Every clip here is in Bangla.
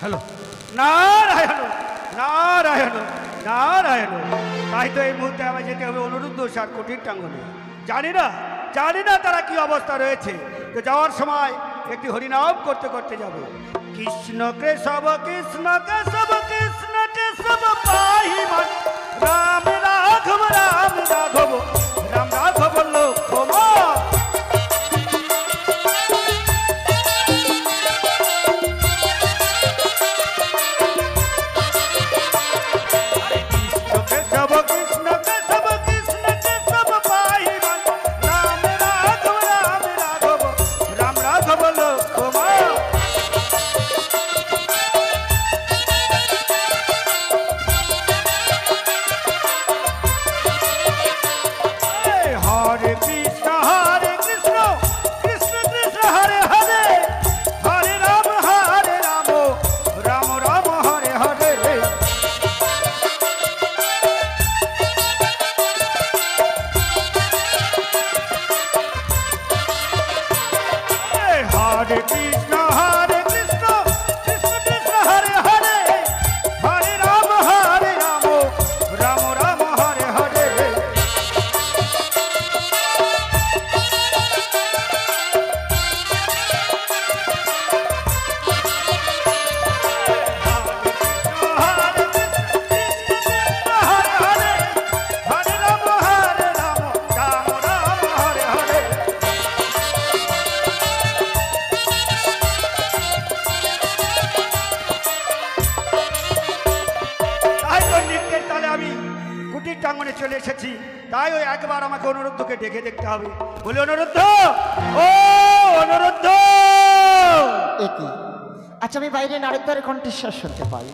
হ্যালো নারায়ণ নারায়ণ নারায়ণ। তাই তো এই মুহূর্তে আমায় যেতে হবে অনুরুদ্ধ সার কুটির প্রাঙ্গণে। জানি না তারা কি অবস্থা রয়েছে। তো যাওয়ার সময় একটি হরিনাম করতে করতে যাব। কৃষ্ণ কেশব কৃষ্ণ কেশব কৃষ্ণ কেশব পাহিমান রাম রাঘব রাম রাঘব রাম রাঘব লক্ষ্মণ। চলে এসেছি, তাই ওই একবার আমাকে অনুরুদ্ধকে ডেকে দেখতে হবে। বলে অনুরুদ্ধ, ও অনুরুদ্ধ। আচ্ছা, আমি বাইরে নারদার কণ্ঠস্বর শুনতে পাই।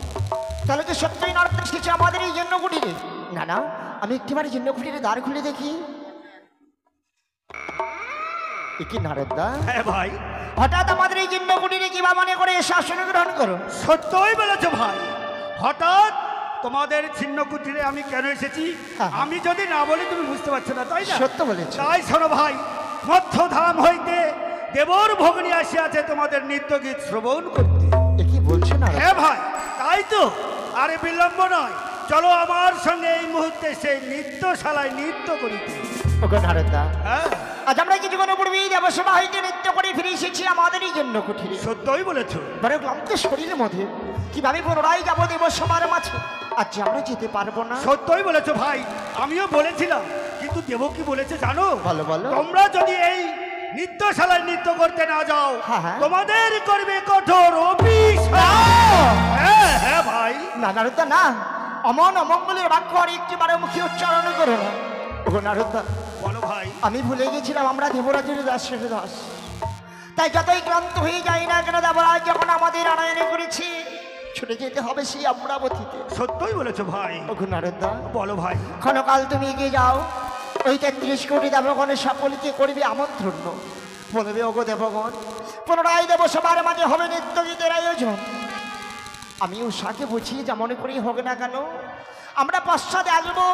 তাহলে তো সত্যই নারদ এসেছে আমাদের এই জন্য কুটিরে। না, আমি একটিবার জন্য কুটিরে দ্বার খুলে দেখি। কি নারদা? হ্যাঁ ভাই। হঠাৎ আমাদের এই জন্য কুটিরে কি বা মনে করে শাসন গ্রহণ করো? সত্যই বলেছো ভাই। হঠাৎ তোমাদের ছিন্ন কুটিরে আমি কেন এসেছি আমি যদি না বলি তুমি বুঝতে পারছো না, তাই না? সত্য বলেছো। তাই শোনো ভাই, মধ্যধাম হইতে দেবর ভগ্নী আসিয়াছে তোমাদের নৃত্য গীত শ্রবণ করতে। কি বলছো না? হ্যাঁ ভাই, তাই তো। আরে বিলম্ব নয়, চলো আমার সঙ্গে এই মুহূর্তে সেই নৃত্যশালায় নৃত্য করিতে। ওগো নারদা, হ্যাঁ, আজ আমরা কিছুক্ষণ পূর্বেই দেবসভা হইতে নৃত্য করে ফিরে এসেছি আমাদেরই জন্য কুটিরে। সত্যই বলেছো। বড় ক্লান্ত শরীরের মধ্যে কিভাবে পুনরায় যাবো দেবসভার মাঝে? আজ আমরা যেতে পারবো না। সত্যই বলেছো ভাই, আমিও বলেছিলাম, কিন্তু দেব কি বলেছে জানো? বলো বলো। তোমরা যদি এই নৃত্যশালায় নৃত্য করতে না যাও তোমাদের করবে কঠোর অভিশাপ। হ্যাঁ ভাই। না নারদা, না, অমন অমঙ্গলের বাক্য আর একটিবারে মুখে উচ্চারণ করো না। ওগো নারদা, বলো ভাই। আমি ভুলে গেছিলাম আমরা দেবরাজের দাসের দাস। তাই যতই ক্লান্ত হয়ে যাই না কেন, দেবরাজ যখন আমাদের আনয়নে করেছি, ছুটে যেতে হবে সেই অমরাবতীতে। সত্যই বলেছো ভাই। ওগো নারদা, বলো ভাই। ক্ষণকাল তুমি এগিয়ে যাও, ওই 33 কোটি দেবগণের সকলকে করবে আমন্ত্রণ। বলবে, ওগো দেবগণ, পুনরায় দেবসভার মাঝে হবে নৃত্য গীতের আয়োজন। আমি উষাকে বুঝিয়ে যা মনে করি হোক না কেন, আমরা পশ্চাতে আসবো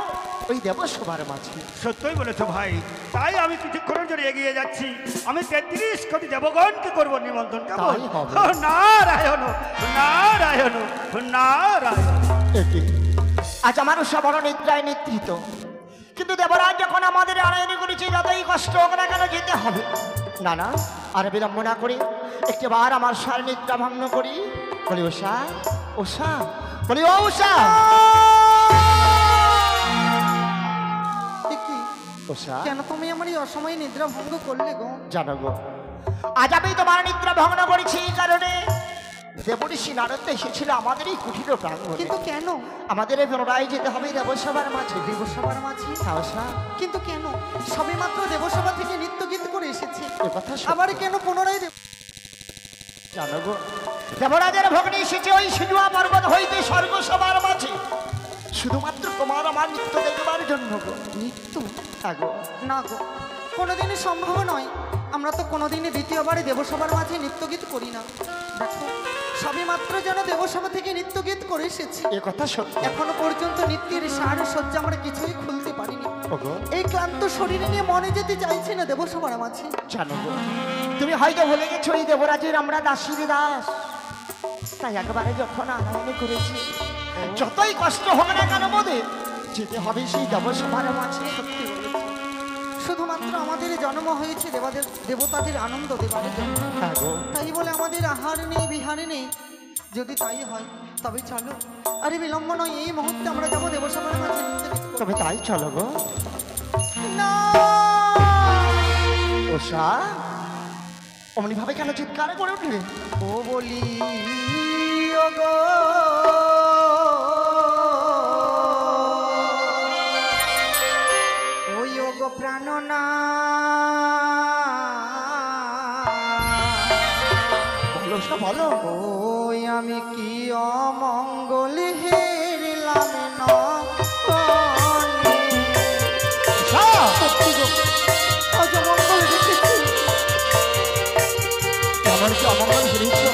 ওই দেবসভার মাঝে। সত্যই বলেছো ভাই, তাই আমি কিছুক্ষণের জন্য এগিয়ে যাচ্ছি। আমি 33 কোটি দেবগণকে করবো নিমন্ত্রণ। নারায়ণ নারায়ণ নারায়ণ। আজ আমার উষা বড় নিদ্রায় নিদ্রিত, কিন্তু দেবরাজ যখন আমাদের আনয়ন করেছে, যতই কষ্ট হোক না কেন যেতে হবে। না, আর বিলম্ব না করি একটিবার আমার সার নিদ্রা ভঙ্গ করি। বলি উষা, উষা, বলি ও উষা। কেন তুমি আমার এই অসময়ে নিদ্রা ভঙ্গ করলে গো? জানো গো, আজ আমি তোমার নিদ্রা ভঙ্গ করেছি এই কারণে দেবঋষি নারদ এসেছিল আমাদের এই কুঠির প্রাঙ্গণে। কিন্তু কেন? আমাদের এই পুনরায় যেতে হবে দেবসভার মাঝে। দেবসভার মাঝে? কিন্তু কেন? সবে মাত্র দেবসভা থেকে নৃত্য গীত করে এসেছি, আবার কেন পুনরায়? জানো গো, দেবরাজের ভগ্নী এসেছে ওই সিজুয়া পর্বত হইতে স্বর্গসভার মাঝে, শুধুমাত্র তোমার আমার নৃত্য দেখবার জন্য গো। নৃত্য? গো না গো, কোনোদিনই সম্ভব নয়। আমরা তো কোনোদিনই দ্বিতীয়বারে দেবসভার মাঝে নৃত্য গীত করি না। দেখো, সবে মাত্র যেন দেবসভা থেকে নৃত্য গীত করে এসেছি। এ কথা সত্য। এখনো পর্যন্ত নৃত্যের সার সজ্জা আমরা কিছুই খুলতে পারিনি। এই ক্লান্ত শরীরে নিয়ে মনে যেতে চাইছি না দেবসভার মাঝে। জানো গো, তুমি হয়তো ভুলে গেছো এই দেবরাজের আমরা দাসীর দাস। তাই একবারে যখন আনায়নে করেছি, যতই কষ্ট হবে না কেন মোদের যেতে হবে সেই দেবসভার মাঝে। সত্যি বলেছ। শুধুমাত্র আমাদের জন্ম হয়েছে দেবতাদের আনন্দ দেবার জন্য, হ্যাঁ গো, তাই বলে আমাদের আহার নেই বিহার নেই। যদি তাই হয় তবে চলো, আরে বিলম্ব নয়, এই মুহূর্তে আমরা যাবো দেবসভার মাঝে নৃত্য গীত করতে। তবে তাই চলো গো। না, ওষা অমনি ভাবে কেন চিৎকার করে উঠলে? ও বলি ও গো, ওই ও গো প্রাণনা, বলো ওষা বলো। ওই আমি কি অমঙ্গল হেরলাম না, আজ অমঙ্গল দেখেছি। আমার কি অমঙ্গল হয়েছ?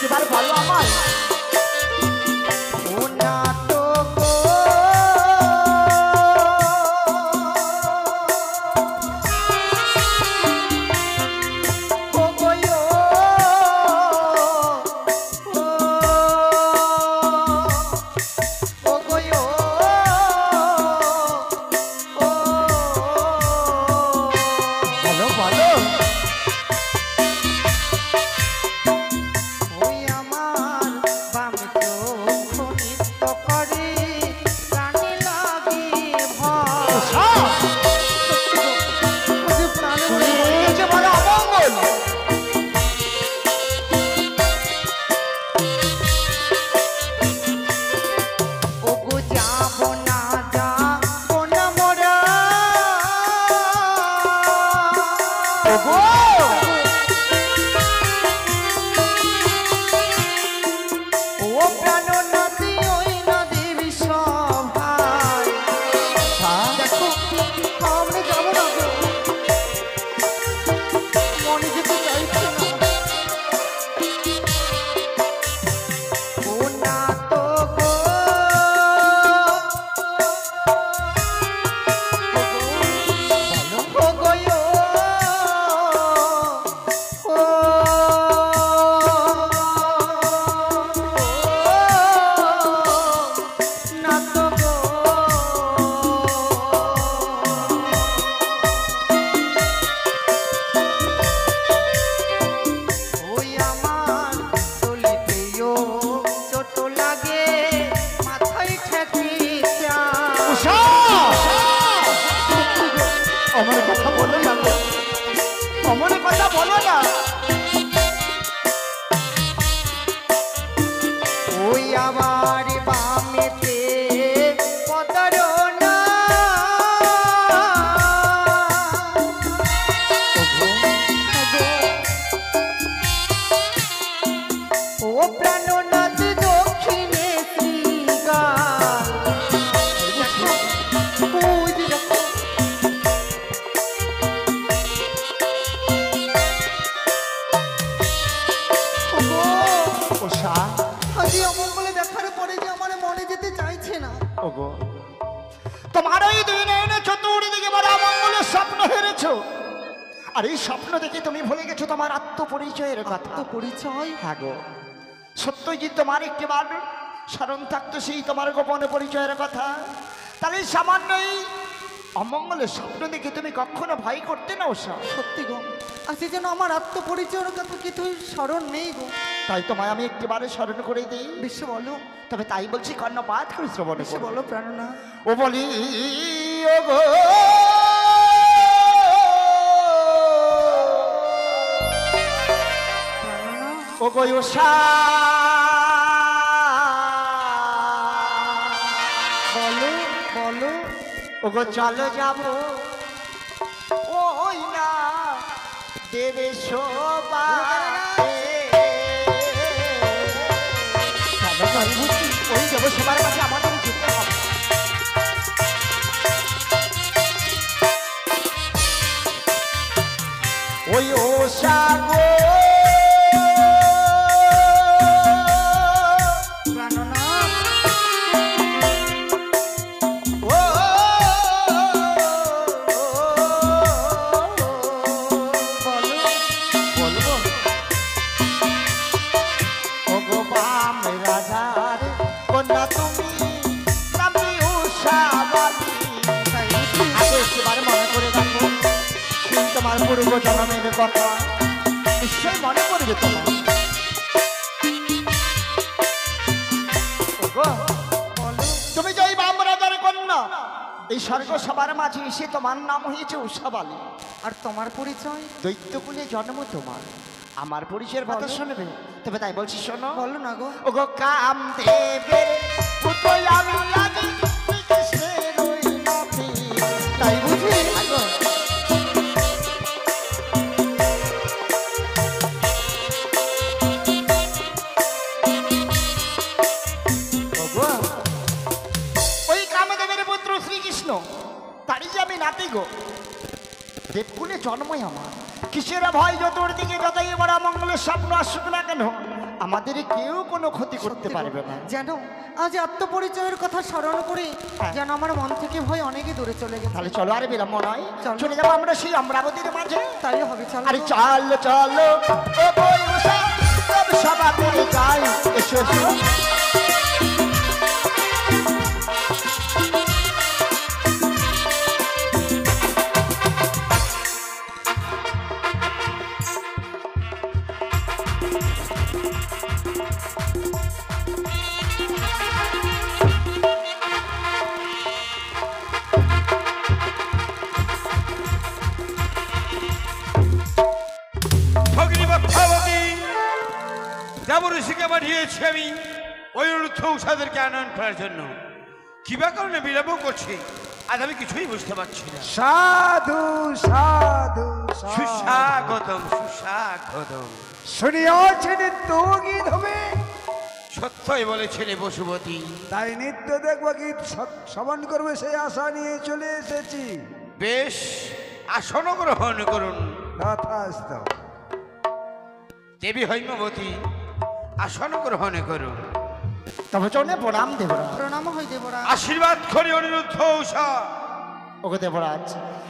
একবার বলো আমার। ও না তো গো, ও গো ও, ও গো ও, বলো বলো। ওই আমার বাম চোখ নৃত্য করে প্রাণে লাগে ভয়। ওষা ওদের প্রাণে তুমি এই যে বলো অমঙ্গল। ও গো যাব না, যাবো না মোরা। ওগো ও প্রাণ নদী, ওই নদী সভায়। দেখো আমরা যাবো না গো, মনে যেতে চাইছে না। ও না তো গো, ও গো ও, ও না তো গো। ওই আমার চলিতেও ছোট লাগে, মাথায় ঠেকি ওষা আমার কথা বলো না গো, আমার কথা বলো না। ওই আবার বামেতে পদরনা, ও প্রাণনাথ দক্ষিণে শ্রীগাল। ওই যে দেখো, ওগো, ওষা আজ এই অমঙ্গলে দেখার পরে যে আমার মনে যেতে চাইছে না। ওগো তোমার ওই দুই নয়নে চতুর্দিকে বড় অমঙ্গলের স্বপ্ন হেরেছ। আর এই স্বপ্ন দেখে তুমি ভুলে গেছো তোমার আত্মপরিচয়ের কথা। তো পরিচয় হ্যাঁ গো, সত্যই যে তোমার একটিবার স্মরণ থাকতো সেই তোমার গোপন পরিচয়ের কথা, তাহলে সামান্যই অমঙ্গলের স্বপ্ন দেখে তুমি কখনো ভয় করতে না ওষা। সত্যি গো, আজকে যেন আমার আত্মপরিচয়ের কথা কিছুই স্মরণ নেই গো। তাই তোমায় আমি একটিবারে স্মরণ করে দিই। বিশ্ব বলো, তবে তাই বলছি কর্ণপাত করে শ্রবণ বিশ্ব করো। বলো প্রাণনা। ও বলি ও গো প্রাণনা, ও গো ওষা বলো বলো। ও গো চলো যাবো ওই না দেবে ওই দেব সবার কাছে আমাদের যেতে হবে। ওই ওষা গো প্রাণনা, ও বলো বলবো তোমার পূর্ব জন্মের কথা নিশ্চয় মনে পড়বে তোমার। ওগো, তুমি যে ওই বাম রাজার কন্যা, এই স্বর্গ সবার মাঝে এসে তোমার নাম হয়েছে উষাবালী। আর তোমার পরিচয়? দৈত্যকুলে জন্ম তোমার। আমার পরিচয়ের কথা বলো। শুনবে? তবে তাই বলছি শোনো। বলো না গো। ওগো কামদেবের পুত্র আমি লাগি কৃষ্ণের ওই নাভি। তাই বুঝি আগো। ওগো, ওই কামদেবের পুত্র শ্রীকৃষ্ণ, তারই যে আমি নাতি গো। দেবকুলে জন্মই আমার। কিসের ভয় যতর দিকে যতই বড় মঙ্গলের স্বপ্ন আসুক না কেন, আমাদের কেউ কোনো ক্ষতি করতে পারবে না। যেন আজ আত্মপরিচয়ের কথা স্মরণ করে যেন আমার মন থেকে ভয় অনেকই দূরে চলে গেছে। তাহলে চলো, আর বিলম্ব নয়, চলো। চলে যাবো আমরা সেই অমরাবতীর মাঝে। তাই হবে, চলো। আরে চলো চলো, ও বই উষা, সব সবাই যাই, এসো এসো। ঋষিকে পাঠিয়েছি আমি ওই অনিরুদ্ধ উষাদেরকে আনয়ন করার জন্য। কি বা কারণে বিলম্ব করছে আজ আমি কিছুই বুঝতে পারছি না। সাধু সাধু সুস্বাগতম সুস্বাগতম। শুনিয়াছি নিত্য গীত হবে, সত্যই বলেছিলে বসুমতী। তাই নিত্য দেখবো গীত শ্রবণ করবে সেই আশা নিয়ে চলে এসেছি। বেশ, আসন গ্রহণ করুন। তথাস্তু। দেবী হৈমবতী, আসন গ্রহণ করুন। তবে চলে প্রণাম দেবরাজ। প্রণাম হই দেবরাজ। আশীর্বাদ করি অনিরুদ্ধ উষা। ওগো দেবরাজ,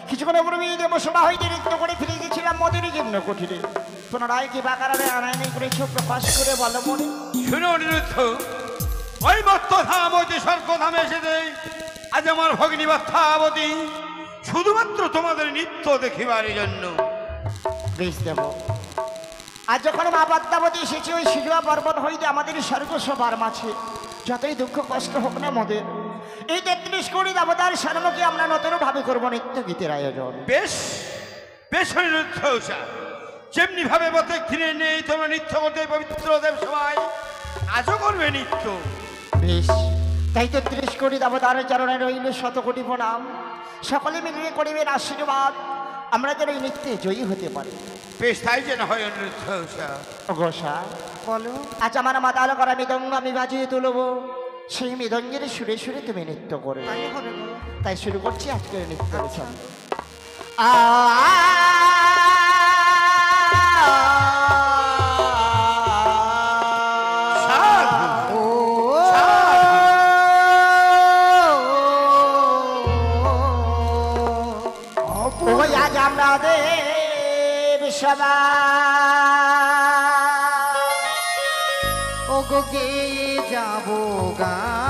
কিছুক্ষণ পূর্বে দেবসভা হইতে নৃত্য করে ফিরে গেছিলাম মদের জীর্ণ কুঠিরে। পুনরায় কি বাকারারে আনায়নি করেছ, প্রকাশ করে বলো মনে। শুনো অনিরুদ্ধ, ওই মত্তধাম হইতে স্বর্গধামে এসেছে আজ আমার ভগিনী বাত্যাবতী শুধুমাত্র তোমাদের নৃত্য দেখিবার জন্য। বেশ দেব, আজ যখন মা পদ্মাবতী এসেছে ওই সিজুয়া পর্বত হইতে আমাদের স্বর্গসভার মাঝে, যতই দুঃখ কষ্ট হোক না মোদের, এই ৩৩ কোটি দেবতার সারমুখে আমরা নতুন ভাবে করবো নৃত্য গীতের আয়োজন। বেশ বেশ অনিরুদ্ধ উষা, যেমনি ভাবে প্রত্যেক দিনে নেই তোমরা নৃত্য করতে পবিত্র দেব সবাই, আজও করবে নৃত্য। বেশ, তাই ৩৩ কোটি দেবতার চরণে রইল ১০০ কোটি প্রণাম। সকলে মিলিয়ে করিবেন আশীর্বাদ, আমরা যেন এই নৃত্যে জয়ী হতে পারি। বেশ, তাই যেন হয় অনিরুদ্ধ উষা। গোসা, বলো। আজ আমার মাতাল করা মৃদঙ্গ আমি বাজিয়ে তুলব, সেই মৃদঙ্গের সুরে সুরে তুমি নৃত্য করবে। তাই হবে গো। তাই শুরু করছি আজকের নৃত্য। আজ আমরা দেব সভা ও গো গে যাবো গান,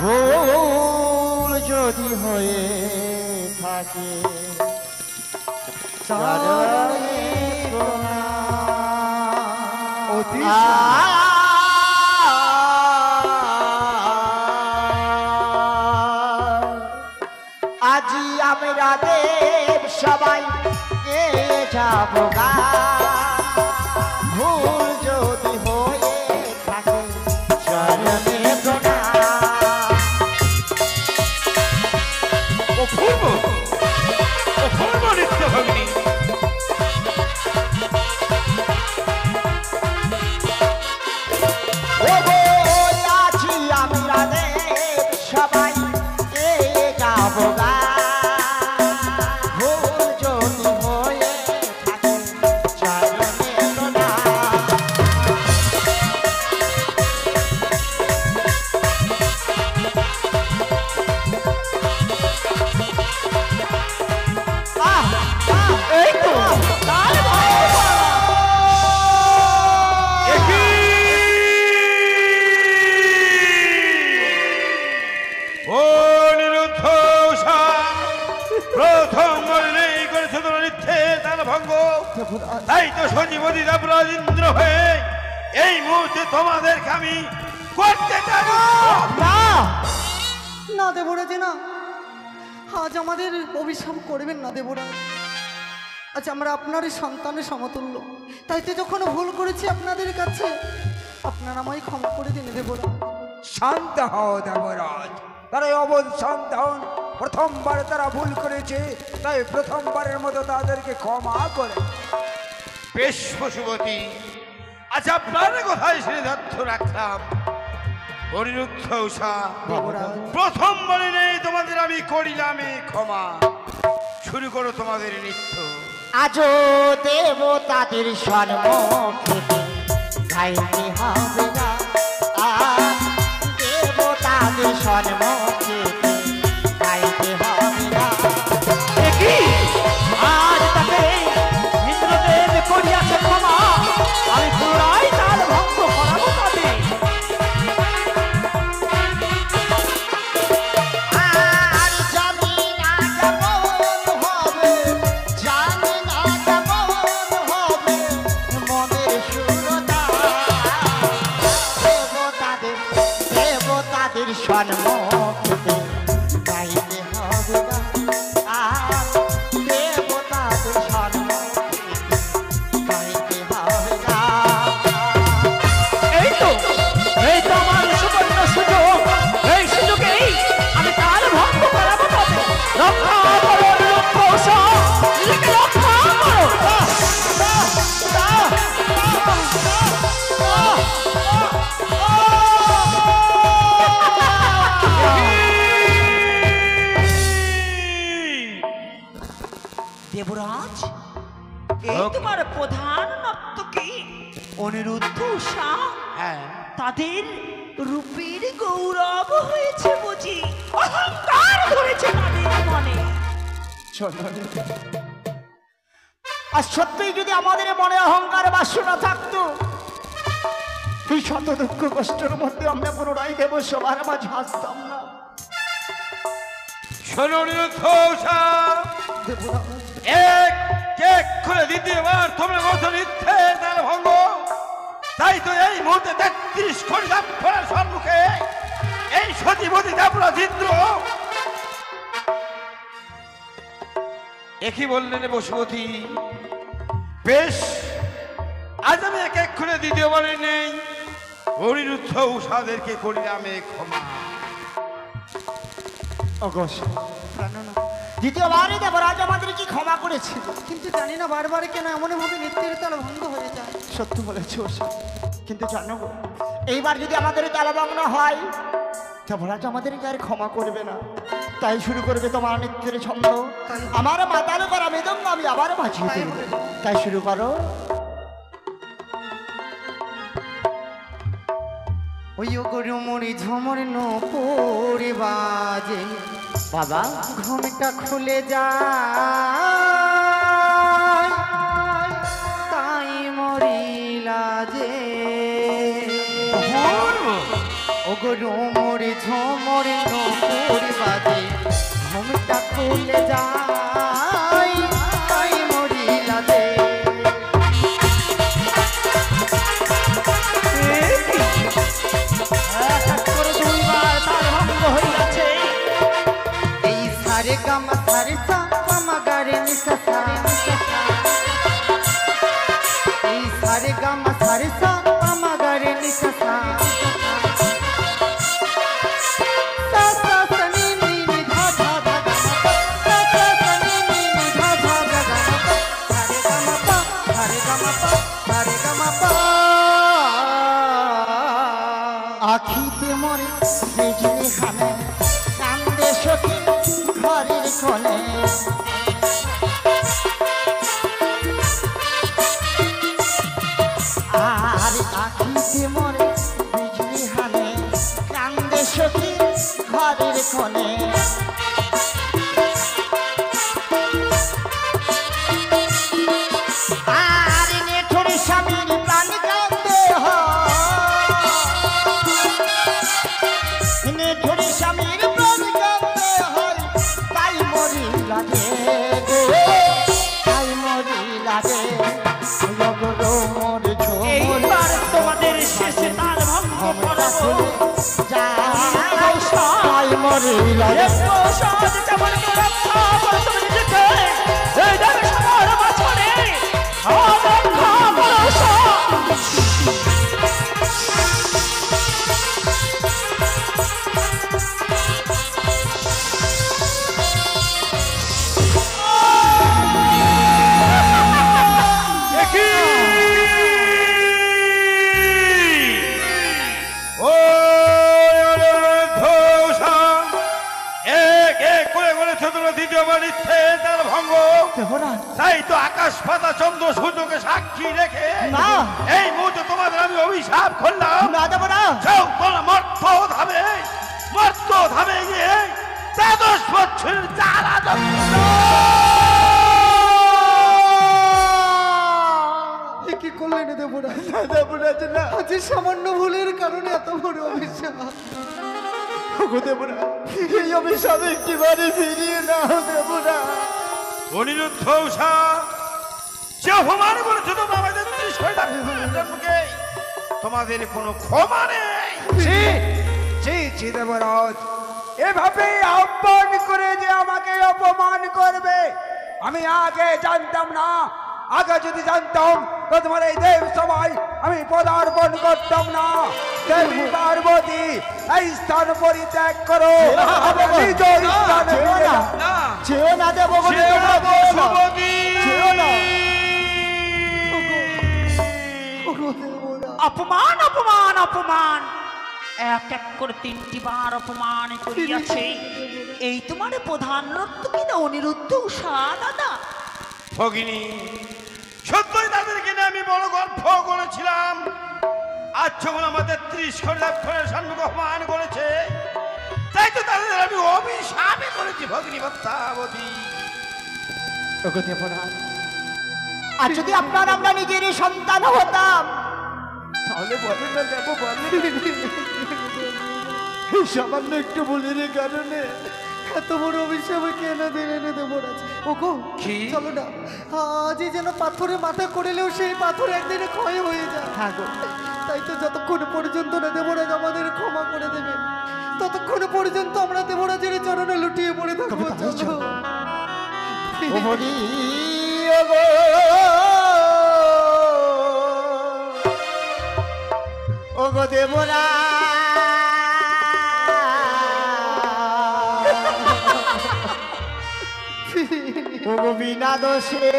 ভুল যদি হয়ে থাকে চরণে প্রণাম। অতি আজি আমরা দেব সবাই যাব গা, ভুল যদি হয়ে থাকে চরণে প্রণাম। অপূর্ব অপূর্ব নৃত্য ভগিনী। আছি আমরা দেব সবাই যাব গা, ভুল যদি হয়ে থাকে চরণে প্রণাম। এই প্রথম মরণেই করেছে তোমরা নিত্যে তার ভঙ্গ। দেবরাজ তাই তো সজীবতী দেবরাজ ইন্দ্র হয়ে এই মুহূর্তে তোমাদেরকে আমি করতে চাই। না না দেবরাজ না, আজ আমাদের অভিশাপ করবেন না দেবরাজ। আজ আমরা আপনারই সন্তানের সমতুল্য, তাই তো যখন ভুল করেছি আপনাদের কাছে আপনারা আমায় ক্ষমা করে দিন দেবরাজ। শান্ত হও দেবরাজ, তারা অবধ শান্ত হন। প্রথমবার তারা ভুল করেছে, তাই প্রথমবারের মতো তাদেরকে ক্ষমা করে। বেশ পশুপতি, আচ্ছা আপনার কথায় সিদ্ধান্ত রাখলাম। অনিরুদ্ধ উষা, দেবরাজ প্রথম বলে নেই তোমাদের আমি করিলাম ক্ষমা। শুরু করো তোমাদের নৃত্য। আজও দেবতাদের সম্মুখে গাইতে হবে না, দেবতাদের সম্মুখে গাইতে হবে না। আজ তাকে ইন্দ্রদেব করিয়াছে ক্ষমা, আমি পুনরায় তার ভঙ্গ করাবো তবে। আর জানি না কেমন হবে, জানি না কেমন হবে মনের সুরতা। দেবতাদের সম্মুখে গাইতে হবে না, আর দেবতাদের সম্মুখে গাইতে হবে না। এই তো আমার সুবর্ণ সুযোগ, এই সুযোগেই আমি তার ভঙ্গ করাবো তবে। রক্ষা করো অনিরুদ্ধ উষা, নিজেকে রক্ষা করো। দেবরাজ, এই তোমার প্রধান নর্তকী অনিরুদ্ধ উষা, হ্যাঁ, তাদের রূপের গৌরব হয়েছে বুঝি, অহংকার ধরেছে তাদের মনে। আর সত্যিই যদি আমাদের মনে অহংকার বাসনা থাকতো, এই শত দুঃখ কষ্টের মধ্যে আমরা পুনরায় দেব সবার মাঝে হাসতাম না। শোনো অনিরুদ্ধ উষা, এক কেক করে দ্বিতীয়বার তোমরা মতো নিত্যে তার ভঙ্গ। তাই তো এই মুহূর্তে 33 কোটি দেবতার সম্মুখে এই সতীপতি দেবরাজ ইন্দ্র একই বললেন পশুপতি। বেশ, আজ আমি এক এক করে দ্বিতীয়বারে নেই অনিরুদ্ধ উষাদেরকে করিলাম ক্ষমা। দ্বিতীয়বারে দেবরাজ আমাদের কি ক্ষমা করেছে? কিন্তু জানি না বারবার কেন এমনভাবে নৃত্যের তাল ভঙ্গ হয়ে যায়। সত্য বলেছে ওষা, কিন্তু জানো গো, এইবার যদি আমাদের তালভগ্ন হয় দেবরাজ আমাদের আর ক্ষমা করবে না। তাই শুরু করবে তোমার নৃত্যের ছন্দ, আমার মাতাল করা মৃদঙ্গ আমি আবার বাজিয়ে দেব। তাই শুরু করো। ওই গরু মরি ঝমর নপুরে বাজে, বাবা ঘুমটা খুলে যায়, তাই মরিলা যে। ও গরু মরি ঝমর নপুরে বাজে, ঘুমটা খুলে যায়, তাই মরিলা যে। এই সারে গামা সারে সা মামা গারে নিসা সারে নিসা সা। এই সারে গামা সারে সা মামা গারে নিসা সা। সা সা সা নি নি নি ধা ধা ধা গা মা পা। সা সা সা নি নি নি ধা ধা ধা গা মা পা। সারে গামা পা, সারে গামা পা, সারে গামা পা। আখিতে মরে বিজলি খানে, কান্দে সখী ঘরের কোণে। লাগে গো তাই মরি লাগে লগলো মোর ঝোল এইবার তোমাদের শেষে তাল ভঙ্গ করবো তাই মরি লাগে প্রসাদ কেমনকে রক্ষা করো তুমি নিজেকে এই দেবে সবার মাঝখানে রক্ষা করো তাই তো আকাশ পাতা চন্দ্র সূর্যকে সাক্ষী রেখে না। এই মুহূর্তে তোমাদের আমি অভিশাপ করলাম না দেব না যাও তোমরা মর্ত ধামে গিয়ে 13 বছরের জ্বালা এ কি করলেন দেবরাজ? আজ এই সামান্য ভুলের কারণে এত বড় অভিশাপ। এই অভিশাপ একটিবারে ফিরিয়ে না দেব না অনিরুদ্ধ উষা যে অপমান করেছে তোমরা আমাদের 30 জন্মকে তোমাদের কোনো ক্ষমা নেই। ছি দেবরাজ, এভাবে আহ্বান করে যে আমাকে অপমান করবে আমি আগে জানতাম না। আগে যদি জানতাম তো তোমার এই দেব সবাই আমি পদার্পণ করতাম না। দেবী পার্বতী এই স্থান পরিত্যাগ করো, নিজ স্থানে ফিরে যাও। যেও না দেব অপমান অপমান অপমান এক এক করে 3টি বার অপমান করিয়াছে। এই তোমার প্রধান রক্ত কিনা অনিরুদ্ধ উষা দাদা? ভগিনী সত্যই তাদেরকে নিয়ে আমি বড় গর্ব করেছিলাম। আজ যখন আমাদের 30 কোটি সম্মুখ অপমান করেছে তাই তো তাদের আমি অভিশাপে করেছি। ভগিনী ভক্তাবতী আর যদি আপনার আমরা নিজেরই সন্তান হতাম তাহলে বলেন না দেব বলেন এই সামান্য একটু ভুলের কারণে এত বড় অভিশাপ কেন দিলেন দেবরাজ? ওগো চলো না, আজই যেন পাথরে মাথা করেলেও সেই পাথর একদিনে ক্ষয় হয়ে যায়। হ্যাঁ গো তাই তো যতক্ষণ পর্যন্ত না দেবরাজ আমাদের ক্ষমা করে দেবে ততক্ষণ পর্যন্ত আমরা দেবরাজের চরণে লুটিয়ে পড়ে থাকবো। চলো ওহরি ওগো ওগো দেবরা ওগো বিনা দোষে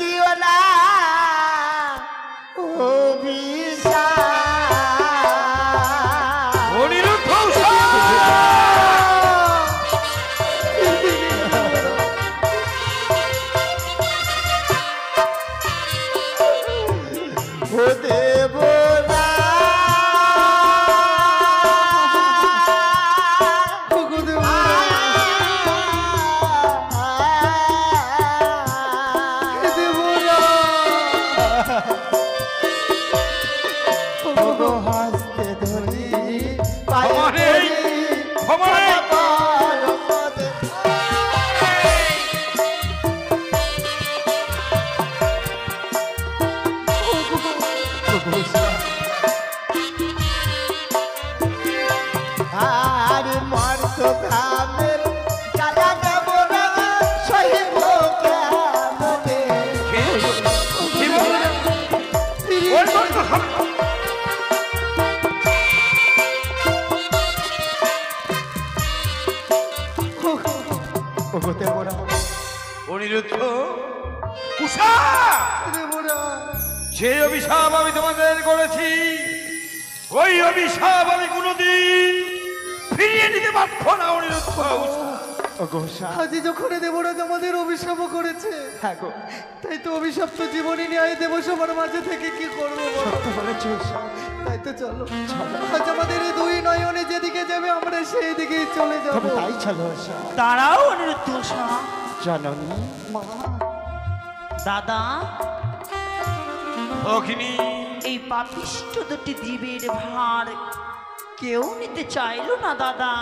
দিও না অভিশাপ অনিরুদ্ধ উষা ও দেবরা ওগো দেবরাজ, ওগো হাসতে ধরি ক্ষমা নেই, ক্ষমা নেই। আর মর্ত ধামের জ্বালা দেব না সহিব কেমনে কি বললে? ওই মর্ত খাবে। ওগো দেবরা অনিরুদ্ধ উষা যে অভিশাপ আমি তোমাদের করেছি ওই অভিশাপ আমি কোনোদিন ফিরিয়ে নিতে পারবো না। অনিরুদ্ধ উষা ওগো উষা আজ যখন দেবরাজ আমাদের অভিশাপ করেছে হ্যাঁ গো তাই তো অভিশপ্ত জীবনী নিয়ে দেব সবার মাঝে থেকে কি করবো বলো? সত্য বলেছি উষা তাই তো চলো আজ আমাদের এই দুই নয়নে যেদিকে যাবে আমরা সেই দিকেই চলে তবে যাবো। তাই চলো উষা দাঁড়াও অনিরুদ্ধ উষা জননী দাদা। ভগিনী এই পাপিষ্ঠ দুটি জীবের ভার কেউ নিতে চাইলো না দাদা।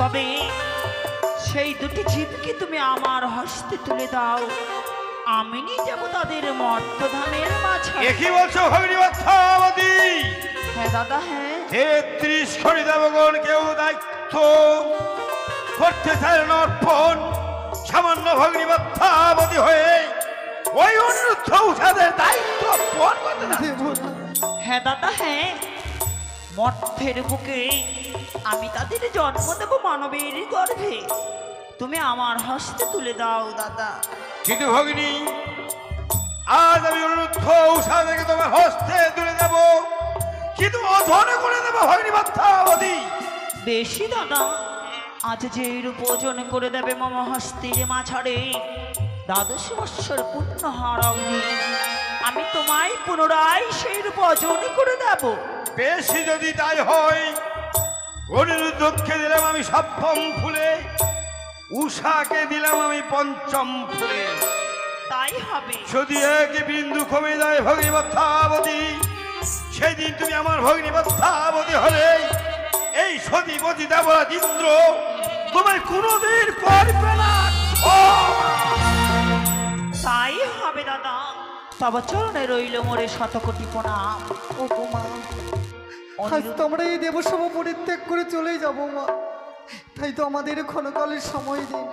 তবে সেই দুটি জীবকে তুমি আমার হস্তে তুলে দাও, আমি নিয়ে যাবো তাদের মর্তধামের মাঝে। কি বলছো ভগিনী বাচ্চাবতী? হ্যাঁ দাদা, হ্যাঁ। 33 কোটি দেবগণ কেউ দায়িত্ব করতে চায় না অর্পণ, সামান্য ভগিনী বাচ্চাবতী হয়ে ওই অনুরুদ্ধ উষাদের দায়িত্ব অর্পণ করতে না। হ্যাঁ দাদা, হ্যাঁ। মর্তের বুকে আমি তাদের জন্ম দেব মানবের গর্ভে, তুমি আমার হস্তে তুলে দাও দাদা। কিন্তু ভগিনী, আজ আমি অনুরুদ্ধ উষাদেরকে তোমার হস্তে তুলে দেব, কিন্তু অধনে করে দেবো ভগিনী বাচ্চাবতী। বেশি দাদা, আজ যে রূপ ওজন করে দেবে মম হস্তের মাঝারে 12 বৎসর পূর্ণ হার অগ্নি, আমি তোমায় পুনরায় সেই রূপ ওজন করে দেব। বেশি যদি তাই হয়, অনিরুদ্ধকে দিলাম আমি সপ্তম ফুলে, উষাকে দিলাম আমি পঞ্চম ফুলে। তাই হবে। যদি এক বিন্দু কমে যায় ভগিনী বাচ্চাবতী, সেদিন তুমি আমার ভগিনী বাচ্চাবতী হলে এই সতীপতি দেবরাজ ইন্দ্র তোমার কোনোদিন করবে না। তাই হবে দাদা, তব চরণে রইল মোরে শতকোটি প্রণাম। ও গো মা, আজ তো আমরা এই দেবসভা পরিত্যাগ করে চলে যাব মা। তাই তো আমাদের ক্ষণকালের সময় দিন,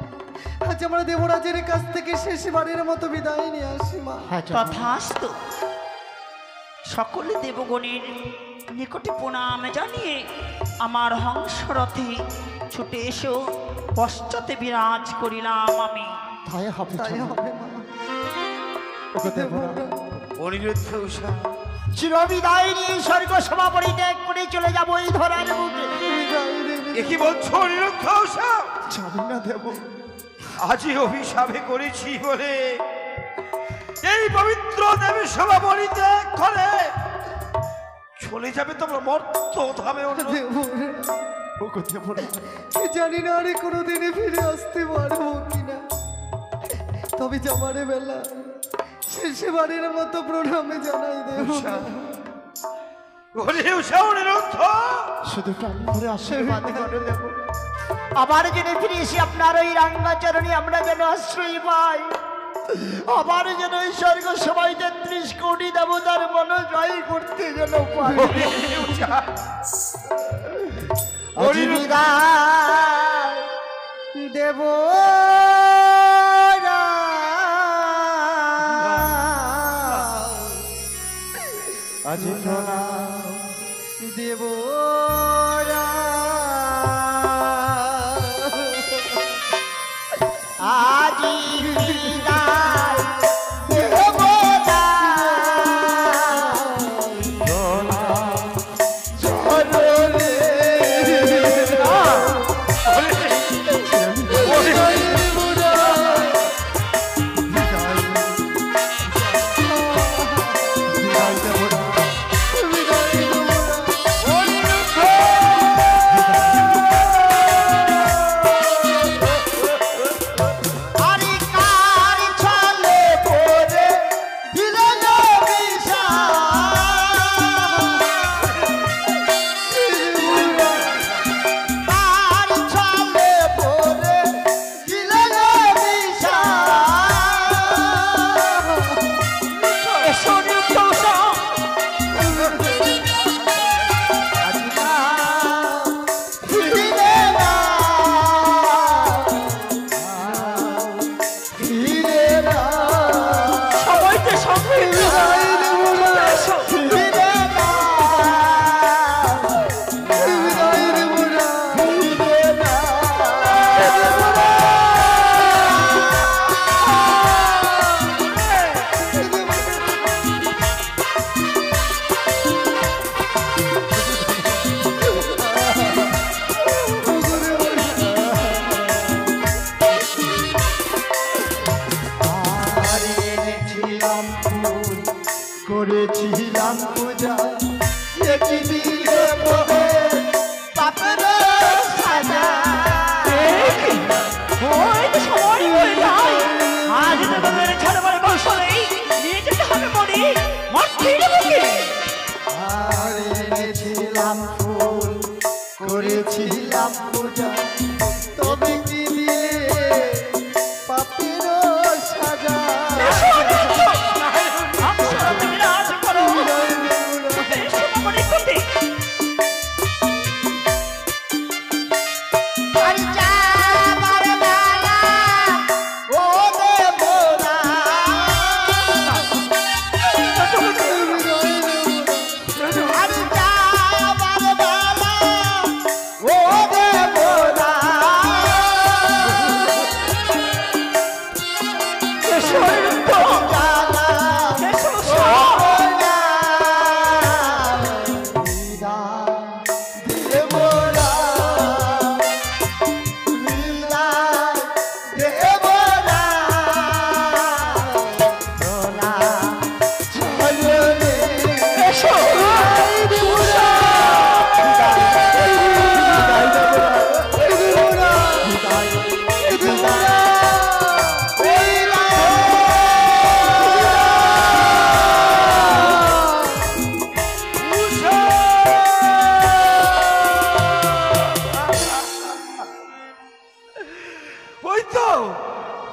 আজ আমরা দেবরাজের কাছ থেকে শেষবারের মতো বিদায় নিয়ে আসি মা। তথাস্তু। সকলে দেবগণের নিকটে প্রণাম জানিয়ে আমার হংসরথে ছুটে এসো পশ্চাতে বিরাজ করিলাম আমি। তাই হবে, তাই হবে মা। অনিরুদ্ধ উষা, চিরবিদায় নিয়ে স্বর্গ সভা পরিত্যাগ করে চলে যাব এই ধরার বুকে। কি বলছো অনিরুদ্ধ উষা? জানি না দেব, আজই অভিশাপে করেছি বলে এই পবিত্র দেবী সভা পরিত্যাগ করে চলে যাবে তোমার মর্ত ধামে। জানি না আরে কোনোদিনে ফিরে আসতে পারবো কিনা, তবে যাবার বেলা শেষবারের মতো প্রণামে জানাই দেব। শুধু প্রাণ ভরে আশীর্বাদ করে দেব, আবার যেন ফিরে এসে আপনার ওই রাঙ্গাচরণে আমরা যেন আশ্রয় পাই, আবার যেন এই স্বর্গ সবাই 33 কোটি দেবতার মন জয় করতে যেন পাই। দেব আজ দেব আজি করেছিলাম পূজা তবে কি দিলে পাপের সাজা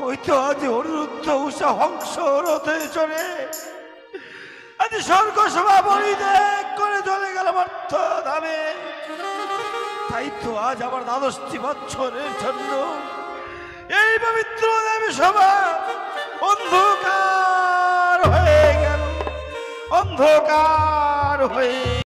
ওই তো আজ অনিরুদ্ধ উষা হংস রথে চড়ে আজ স্বর্গ সভা পরিত্যাগ করে চলে গেল মর্ত ধামে। তাই তো আজ আমার 12টি বছরের জন্য এই পবিত্র দেবী সভা অন্ধকার হয়ে গেল, অন্ধকার হয়ে